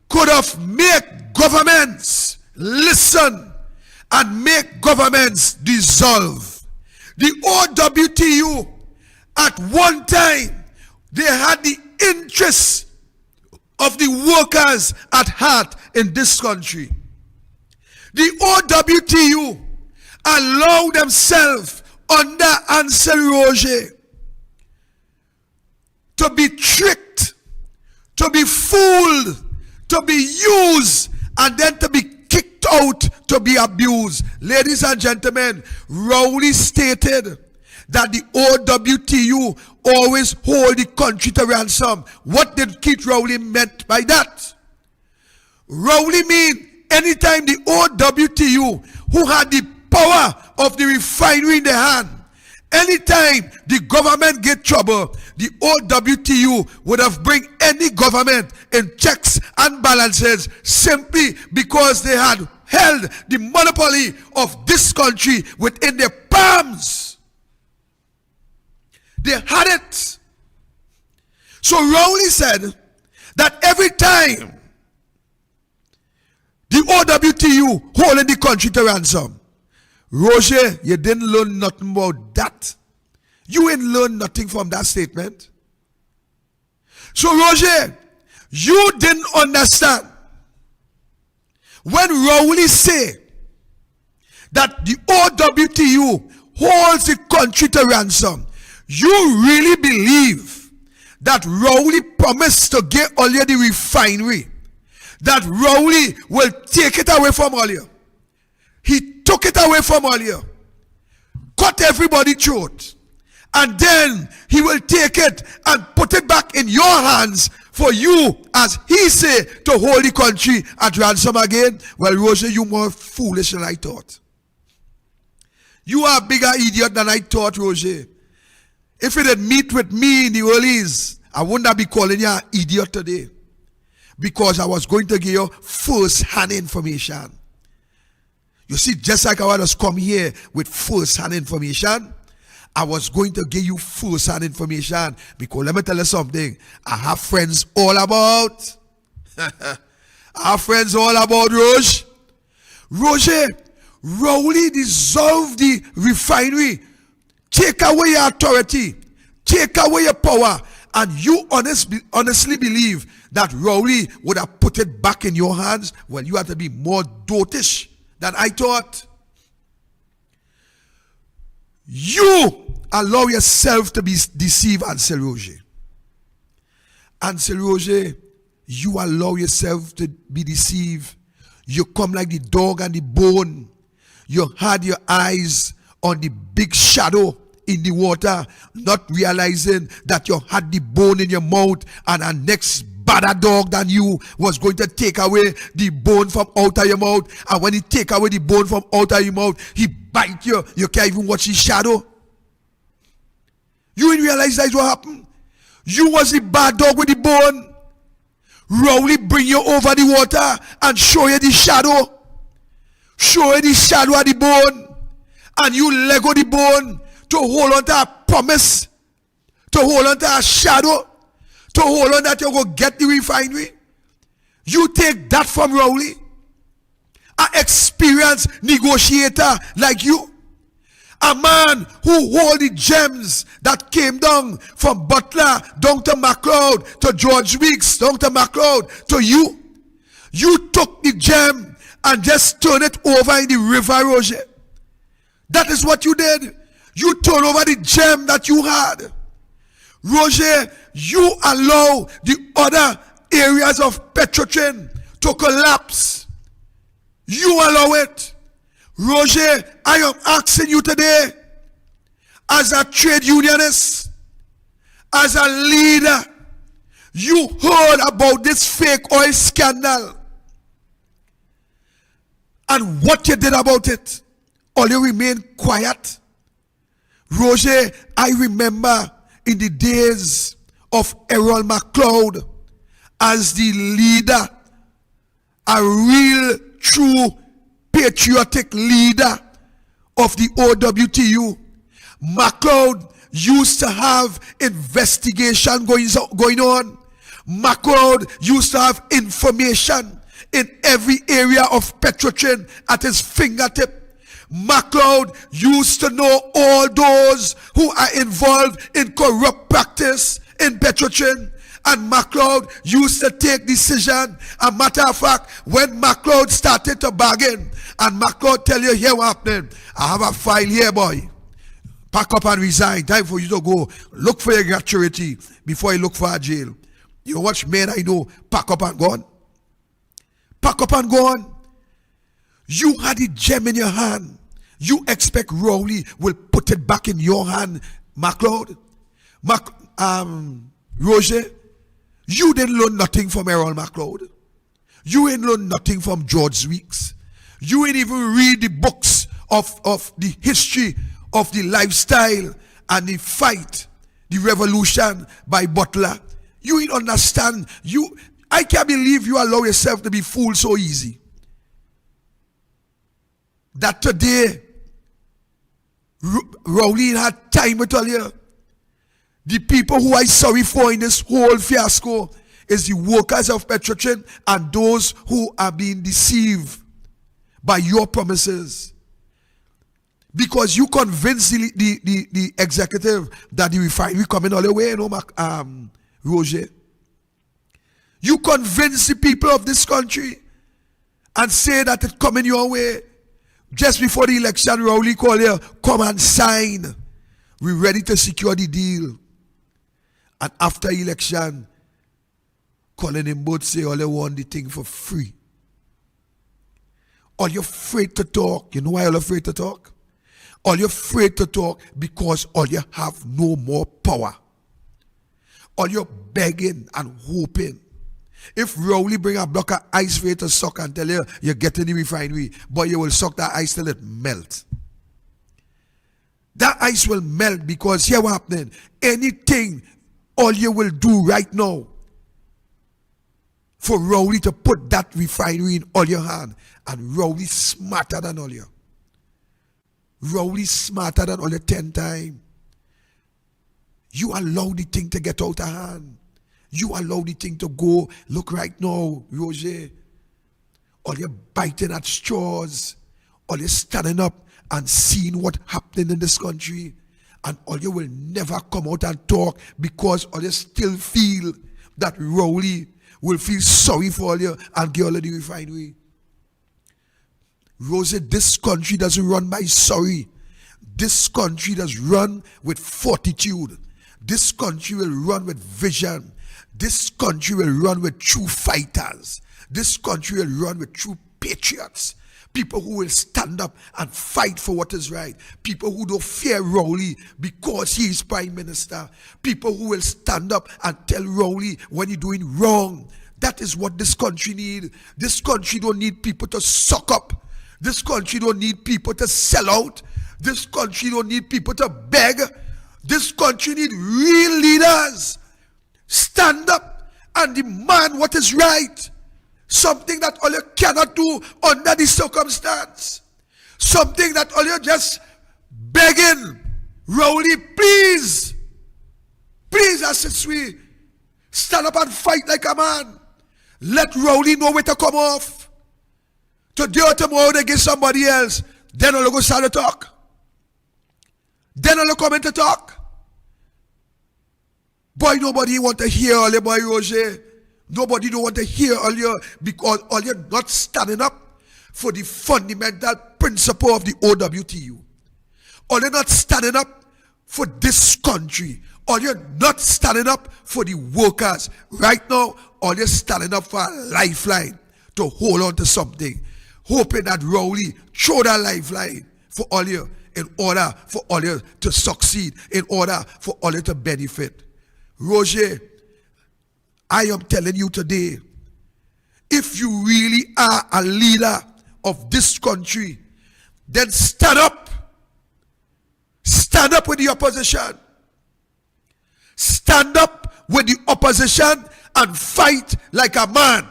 could have made governments listen and make governments dissolve. The OWTU, at one time, they had the interests of the workers at heart in this country. The OWTU allowed themselves under Ansel Roger to be tricked, to be fooled, to be used, and then to be kicked out, to be abused. Ladies and gentlemen, Rowley stated that the OWTU always hold the country to ransom. What did Keith Rowley meant by that? Rowley mean anytime the OWTU, who had the power of the refinery in their hand, anytime the government get trouble, the OWTU would have bring any government in checks and balances simply because they had held the monopoly of this country within their palms. They had it. So Rowley said that every time the OWTU holding the country to ransom, Roger, you didn't learn nothing about that. You ain't learned nothing from that statement. So Roger, you didn't understand when Rowley say that the OWTU holds the country to ransom. You really believe that Rowley promised to get only the refinery? that Rowley will take it away from all you. He took it away from all you. Cut everybody's throat. And then he will take it and put it back in your hands for you, as he say, to hold the country at ransom again. Well, Roger, you more foolish than I thought. You are a bigger idiot than I thought, Roger. If you had meet with me in the earlys, I wouldn't have been calling you an idiot today. Because I was going to give you first-hand information. You see, just like I was come here with first-hand information, I was going to give you first-hand information. Because let me tell you something. I have friends all about. I have friends all about Roger. Roger, Rowley dissolve the refinery. Take away your authority. Take away your power. And you honestly believe that Rowley would have put it back in your hands? Well, you have to be more dotish than I thought. You allow yourself to be deceived, Ansel Roger. Ansel Roger, you allow yourself to be deceived. You come like the dog and the bone. You had your eyes on the big shadow in the water, not realizing that you had the bone in your mouth, and a next badder dog than you was going to take away the bone from out of your mouth. And when he take away the bone from out of your mouth, he bite you. You can't even watch his shadow. You didn't realize that's what happened. You was the bad dog with the bone. Rowley bring you over the water and show you the shadow. Show you the shadow of the bone. And you let go the bone to hold on to a promise, to hold on to a shadow, to hold on that you go get the refinery. You take that from Rowley, an experienced negotiator like you, a man who hold the gems that came down from Butler, down to MacLeod, to George Weeks, down to MacLeod, to you. You took the gem and just turn it over in the river, Roger. That is what you did. You turn over the gem that you had. Roger, you allow the other areas of Petrotrin to collapse. You allow it. Roger, I am asking you today, as a trade unionist, as a leader, you heard about this fake oil scandal. And what you did about it? Or you remain quiet? Roger, I remember in the days of Errol MacLeod as the leader, a real, true, patriotic leader of the OWTU. MacLeod used to have investigation going on. MacLeod used to have information in every area of Petrotrin at his fingertip. MacLeod used to know all those who are involved in corrupt practice in Petrotrin. And MacLeod used to take decision. A matter of fact, when MacLeod started to bargain, and MacLeod tell you, here what happening, I have a file here, boy. Pack up and resign. Time for you to go. Look for your gratuity before you look for a jail. You watch men I know, pack up and go on. Pack up and go on. You had a gem in your hand. You expect Rowley will put it back in your hand, MacLeod? Roger, you didn't learn nothing from Errol MacLeod. You ain't learn nothing from George Weeks. You ain't even read the books of the history of the lifestyle and the fight, the revolution by Butler. You ain't understand. I can't believe you allow yourself to be fooled so easy. That today, Rowley had time to tell you. The people who are sorry for in this whole fiasco is the workers of Petrotrin and those who are being deceived by your promises. Because you convinced the executive that the refinery coming all the way, Roger. You convince the people of this country and say that it's coming your way. Just before the election, Rowley called you, come and sign. We're ready to secure the deal. And after election, calling him both say all they want the thing for free. All you're afraid to talk. You know why you're afraid to talk? All you're afraid to talk because all you have no more power. All you're begging and hoping. If Rowley bring a block of ice for you to suck and tell you you're getting the refinery, but you will suck that ice till it melt. That ice will melt because here what happening. Anything all you will do right now for Rowley to put that refinery in all your hand. And Rowley smarter than all you. Rowley smarter than all you 10 times. You allow the thing to get out of hand. You allow the thing to go. Look right now, Roger. All you biting at straws. All you standing up and seeing what happening in this country. And all you will never come out and talk because all you still feel that Rowley will feel sorry for all you and give all of the refinery. Rosie, this country doesn't run by sorry. This country does run with fortitude. This country will run with vision. This country will run with true fighters. This country will run with true patriots. People who will stand up and fight for what is right. People who don't fear Rowley because he is prime minister. People who will stand up and tell Rowley when you're doing wrong. That is what this country needs. This country don't need people to suck up. This country don't need people to sell out. This country don't need people to beg. This country needs real leaders. Stand up and demand what is right. Something that all you cannot do under the circumstance. Something that all you just begging. Rowley, please. Please assist me. Stand up and fight like a man. Let Rowley know where to come off. Today or tomorrow they get somebody else. Then all you go start to talk. Then all you come in to talk. Boy, nobody want to hear all you, boy, Roger. Nobody don't want to hear all you because all you're not standing up for the fundamental principle of the OWTU. All you're not standing up for this country. All you're not standing up for the workers. Right now, all you're standing up for a lifeline to hold on to something. Hoping that Rowley throw that lifeline for all you in order for all you to succeed, in order for all you to benefit. Roger, I am telling you today, if you really are a leader of this country, then stand up. Stand up with the opposition. Stand up with the opposition and fight like a man.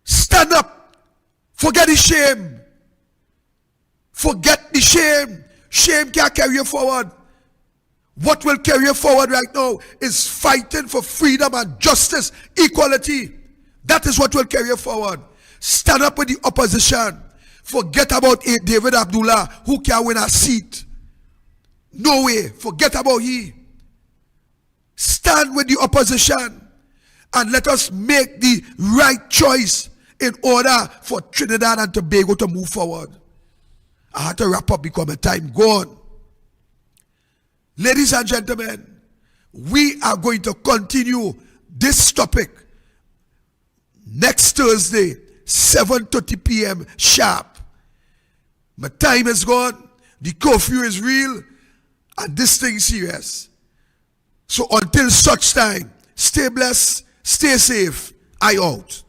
Stand up. Forget the shame. Forget the shame. Shame can't carry you forward. What will carry you forward right now is fighting for freedom and justice, equality. That is what will carry you forward. Stand up with the opposition. Forget about David Abdullah, who can win a seat. No way. Forget about he. Stand with the opposition and let us make the right choice in order for Trinidad and Tobago to move forward. I had to wrap up because my time gone. Ladies and gentlemen, we are going to continue this topic next Thursday, 7:30 p.m. sharp. My time is gone, the curfew is real, and this thing is serious. So until such time, stay blessed, stay safe, I out.